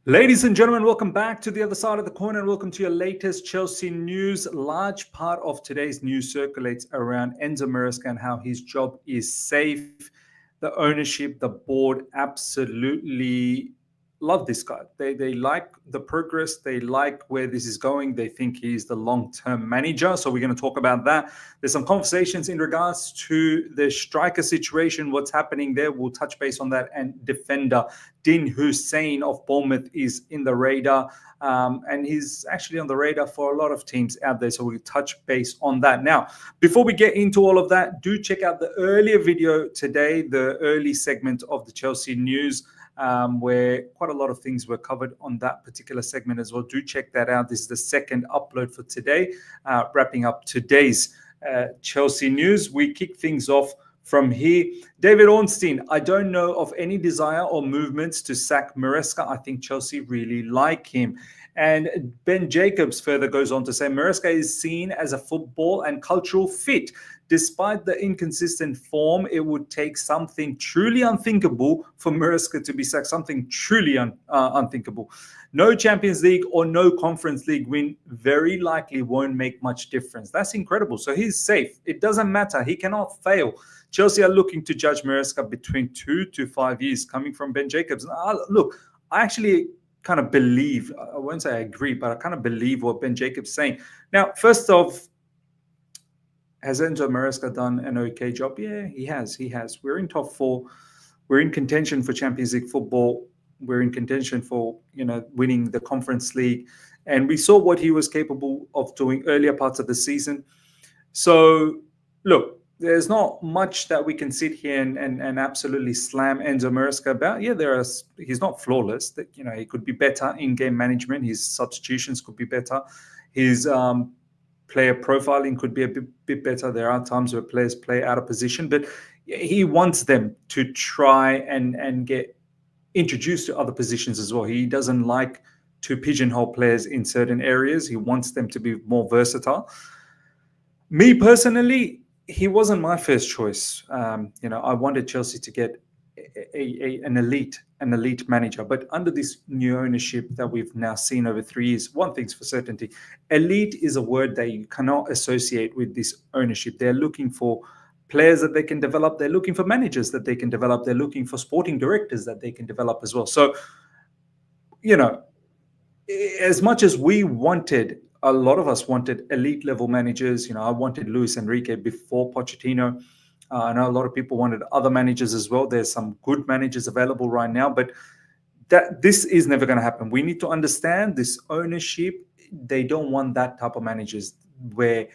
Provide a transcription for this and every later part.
Ladies and gentlemen, welcome back to the other side of the corner and welcome to your latest Chelsea news. Large part of today's news circulates around Enzo Maresca and how his job is safe. The ownership, the board absolutely love this guy. They like the progress. They like where this is going. They think he's the long-term manager. So we're going to talk about that. There's some conversations in regards to the striker situation, what's happening there. We'll touch base on that. And defender Huijsen of Bournemouth is in the radar. And he's actually on the radar for a lot of teams out there. So we'll touch base on that. Now, before we get into all of that, do check out the earlier video today, the early segment of the Chelsea news, where quite a lot of things were covered on that particular segment as well. Do check that out. This is the second upload for today, wrapping up today's Chelsea news. We kick things off from here. David Ornstein, I don't know of any desire or movements to sack Maresca. I think Chelsea really like him. And Ben Jacobs further goes on to say, Maresca is seen as a football and cultural fit. Despite the inconsistent form, it would take something truly unthinkable for Maresca to be sacked, something truly unthinkable. No Champions League or no Conference League win very likely won't make much difference. That's incredible. So he's safe. It doesn't matter. He cannot fail. Chelsea are looking to judge Maresca between 2 to 5 years, coming from Ben Jacobs. Look, I actually kind of believe, I won't say I agree, but I kind of believe what Ben Jacobs is saying. Now, first off, has Enzo Maresca done an okay job? Yeah, he has. He has. We're in top four. We're in contention for Champions League football. We're in contention for, winning the Conference League. And we saw what he was capable of doing earlier parts of the season. So, look, there's not much that we can sit here and absolutely slam Enzo Maresca about. Yeah, he's not flawless. That he could be better in game management. His substitutions could be better. His player profiling could be a bit better. There are times where players play out of position, but he wants them to try and get introduced to other positions as well. He doesn't like to pigeonhole players in certain areas. He wants them to be more versatile. Me personally, he wasn't my first choice. I wanted Chelsea to get an elite manager, but under this new ownership that we've now seen over 3 years, one thing's for certainty: elite is a word that you cannot associate with this ownership. They're looking for players that they can develop. They're looking for managers that they can develop. They're looking for sporting directors that they can develop as well. So, as much as a lot of us wanted elite level managers. I wanted Luis Enrique before Pochettino. I know a lot of people wanted other managers as well. There's some good managers available right now, but this is never going to happen. We need to understand this ownership. They don't want that type of managers where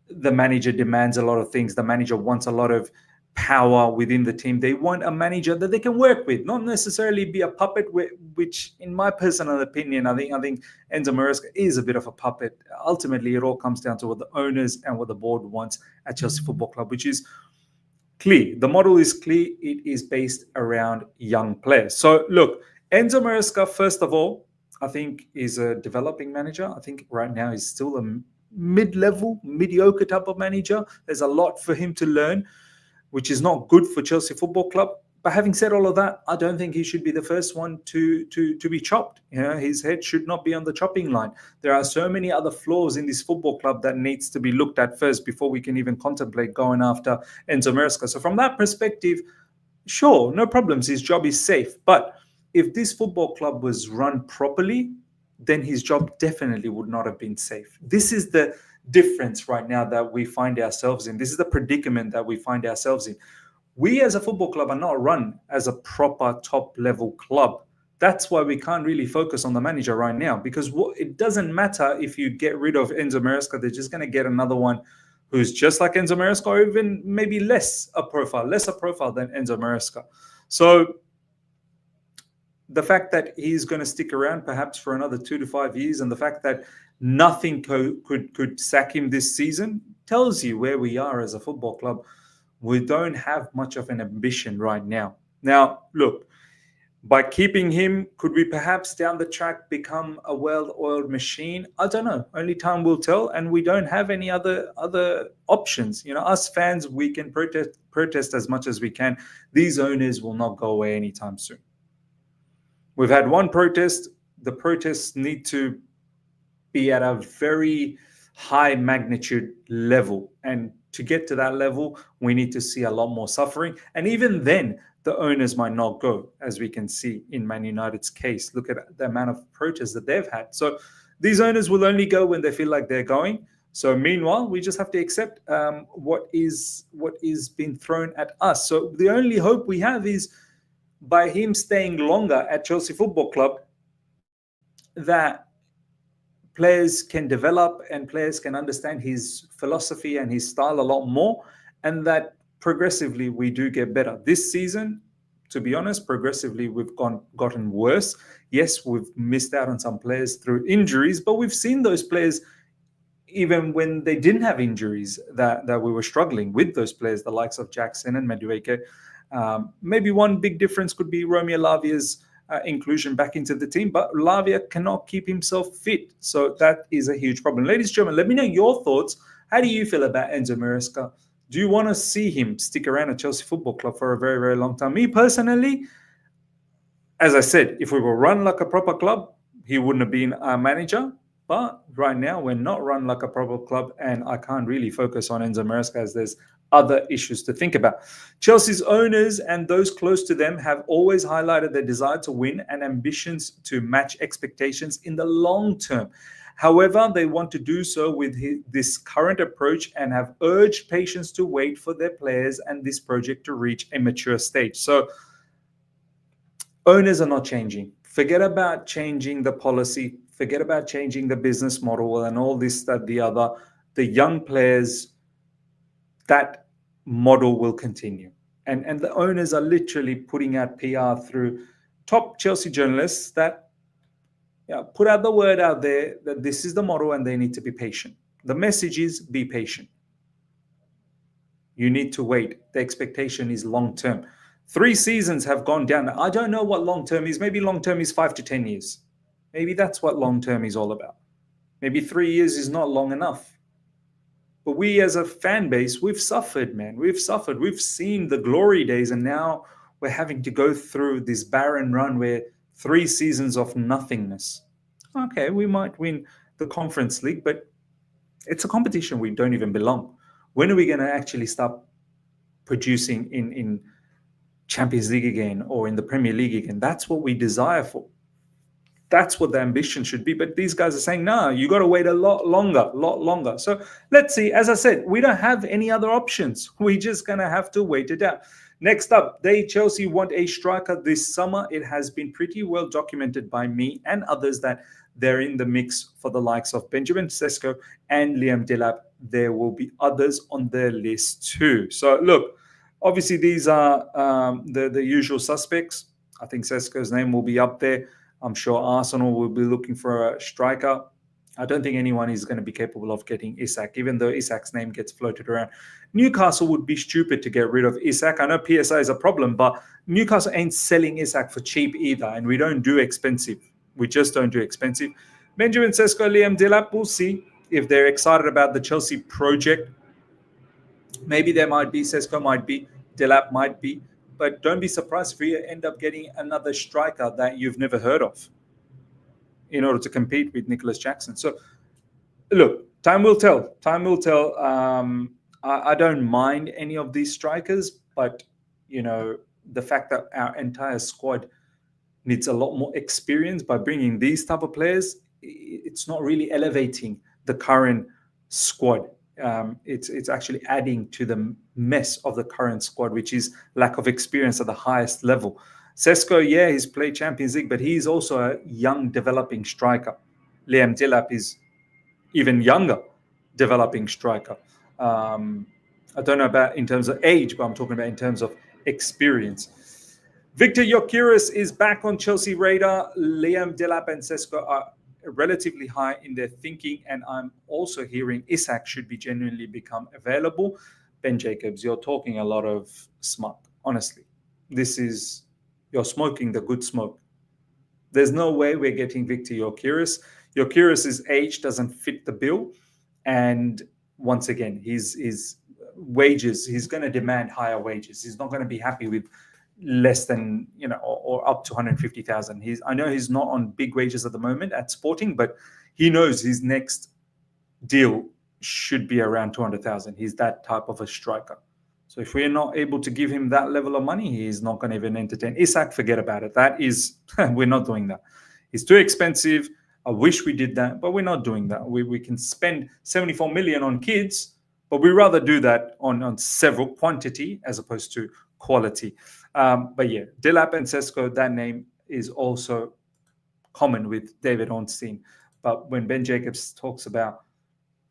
the manager demands a lot of things. The manager wants a lot of power within the team. They want a manager that they can work with, not necessarily be a puppet, which in my personal opinion, I think Enzo Maresca is a bit of a puppet. Ultimately, it all comes down to what the owners and what the board wants at Chelsea Football Club, which is clear. The model is clear. It is based around young players. So look, Enzo Maresca, first of all, I think is a developing manager. I think right now he's still a mid-level, mediocre type of manager. There's a lot for him to learn, which is not good for Chelsea Football Club. But having said all of that, I don't think he should be the first one to be chopped. His head should not be on the chopping line. There are so many other flaws in this football club that needs to be looked at first before we can even contemplate going after Enzo Maresca. So from that perspective, sure, no problems. His job is safe. But if this football club was run properly, then his job definitely would not have been safe. This is the difference right now that we find ourselves in. This is the predicament that we find ourselves in. We as a football club are not run as a proper top-level club. That's why we can't really focus on the manager right now, because it doesn't matter if you get rid of Enzo Maresca. They're just going to get another one who's just like Enzo Maresca, or even maybe lesser profile than Enzo Maresca. So the fact that he's going to stick around perhaps for another 2 to 5 years, and the fact that nothing could sack him this season tells you where we are as a football club. We don't have much of an ambition right now. Now, look, by keeping him, could we perhaps down the track become a well-oiled machine? I don't know. Only time will tell, and we don't have any other options. Us fans, we can protest as much as we can. These owners will not go away anytime soon. We've had one protest. the protests need to be at a very high magnitude level. And to get to that level, we need to see a lot more suffering. And even then, the owners might not go, as we can see in Man United's case. Look at the amount of protests that they've had. So these owners will only go when they feel like they're going. So meanwhile, we just have to accept what is being thrown at us. So the only hope we have is by him staying longer at Chelsea Football Club, that players can develop and players can understand his philosophy and his style a lot more, and that progressively we do get better. This season, to be honest, progressively we've gotten worse. Yes, we've missed out on some players through injuries, but we've seen those players even when they didn't have injuries that we were struggling with those players, the likes of Jackson and Madueke. Maybe one big difference could be Romeo Lavia's inclusion back into the team, but Lavia cannot keep himself fit. So that is a huge problem. Ladies and gentlemen, let me know your thoughts. How do you feel about Enzo Maresca? Do you want to see him stick around at Chelsea Football Club for a very, very long time? Me personally, as I said, if we were run like a proper club, he wouldn't have been our manager. But right now, we're not run like a proper club, and I can't really focus on Enzo Maresca as there's other issues to think about. Chelsea's owners and those close to them have always highlighted their desire to win and ambitions to match expectations in the long term. However, they want to do so with this current approach and have urged patience to wait for their players and this project to reach a mature stage. So owners are not changing. Forget about changing the policy. Forget about changing the business model and all this, that, the other. The young players, that model will continue. And the owners are literally putting out PR through top Chelsea journalists that put out the word out there that this is the model and they need to be patient. The message is be patient. You need to wait. The expectation is long term. 3 seasons have gone down. I don't know what long term is. Maybe long term is 5 to 10 years. Maybe that's what long term is all about. Maybe 3 years is not long enough. But we as a fan base, we've suffered, man. We've suffered. We've seen the glory days, and now we're having to go through this barren run where 3 seasons of nothingness. Okay, we might win the Conference League, but it's a competition we don't even belong. When are we going to actually start producing in Champions League again or in the Premier League again? That's what we desire for. That's what the ambition should be. But these guys are saying, no, you got to wait a lot longer. So let's see. As I said, we don't have any other options. We're just going to have to wait it out. Next up, Chelsea want a striker this summer. It has been pretty well documented by me and others that they're in the mix for the likes of Benjamin Sesko and Liam Delap. There will be others on their list too. So look, obviously these are the usual suspects. I think Sesko's name will be up there. I'm sure Arsenal will be looking for a striker. I don't think anyone is going to be capable of getting Isak, even though Isak's name gets floated around. Newcastle would be stupid to get rid of Isak. I know PSI is a problem, but Newcastle ain't selling Isak for cheap either, and we don't do expensive. We just don't do expensive. Benjamin Sesko, Liam Delap, we'll see if they're excited about the Chelsea project. Maybe there might be, Sesko might be, Delap might be. But don't be surprised if we end up getting another striker that you've never heard of in order to compete with Nicholas Jackson. So, look, time will tell. Time will tell. I don't mind any of these strikers, but, the fact that our entire squad needs a lot more experience by bringing these type of players, it's not really elevating the current squad. It's actually adding to the mess of the current squad, which is lack of experience at the highest level. Sesko, he's played Champions League, but he's also a young developing striker. Liam Delap is even younger developing striker. I don't know about in terms of age, but I'm talking about in terms of experience. Victor Gyökeres is back on Chelsea radar. Liam Delap and Sesko are relatively high in their thinking, and I'm also hearing Isak should be genuinely become available. Ben Jacobs, you're talking a lot of smut. Honestly, you're smoking the good smoke. There's no way we're getting Victor Gyökeres. Gyökeres' age doesn't fit the bill, and once again, his wages, he's going to demand higher wages. He's not going to be happy with less than, or up to 150,000. I know he's not on big wages at the moment at Sporting, but he knows his next deal should be around 200,000. He's that type of a striker. So if we're not able to give him that level of money, he's not going to even entertain. Isak, forget about it. That is, we're not doing that. He's too expensive. I wish we did that, but we're not doing that. We can spend 74 million on kids, but we rather do that on several quantity as opposed to quality. But yeah, Delap and Sesko, that name is also common with David Ornstein. But when Ben Jacobs talks about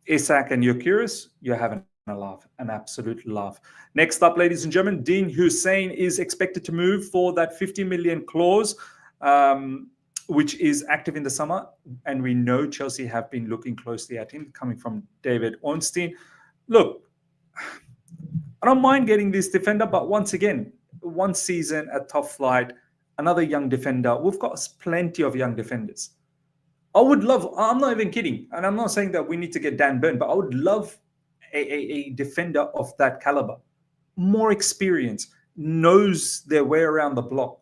Isak and you're curious, you're having a laugh, an absolute laugh. Next up, ladies and gentlemen, Dean Huijsen is expected to move for that 50 million clause, which is active in the summer. And we know Chelsea have been looking closely at him, coming from David Ornstein. Look, I don't mind getting this defender, but once again, one season at top flight, another young defender. We've got plenty of young defenders. I would love, I'm not even kidding, and I'm not saying that we need to get Dan Burn, but I would love a defender of that caliber. More experience, knows their way around the block.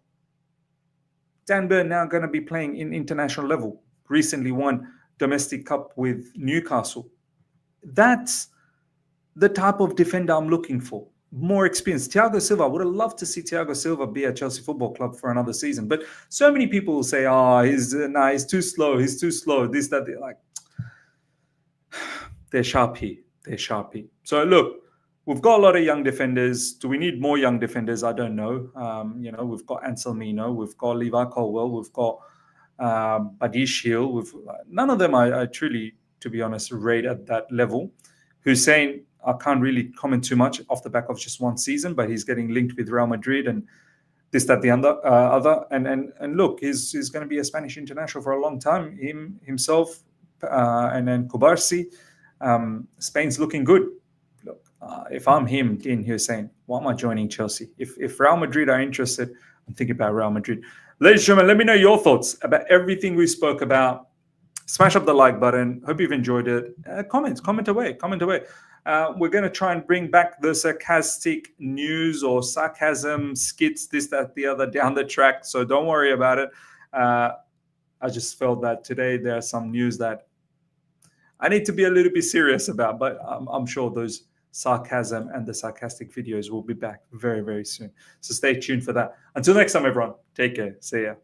Dan Burn now going to be playing in international level. Recently won domestic cup with Newcastle. That's the type of defender I'm looking for. More experience. Thiago Silva, I would have loved to see Thiago Silva be at Chelsea Football Club for another season. But so many people will say, he's too slow, this, that. They're like, they're sharpy. So look, we've got a lot of young defenders. Do we need more young defenders? I don't know. We've got Anselmino, we've got Levi Colwell, we've got Badish Hill. None of them I truly, to be honest, rate at that level. Huijsen, I can't really comment too much off the back of just one season, but he's getting linked with Real Madrid and this, that, the other. And look, he's going to be a Spanish international for a long time. Himself, and then Kubarsi. Spain's looking good. Look, if I'm him, Dean Huijsen, why am I joining Chelsea? If Real Madrid are interested, I'm thinking about Real Madrid. Ladies and gentlemen, let me know your thoughts about everything we spoke about. Smash up the like button. Hope you've enjoyed it. Comment away. We're going to try and bring back the sarcastic news or sarcasm skits, this, that, the other down the track. So don't worry about it. I just felt that today there are some news that I need to be a little bit serious about, but I'm sure those sarcasm and the sarcastic videos will be back very, very soon. So stay tuned for that. Until next time, everyone, take care. See ya.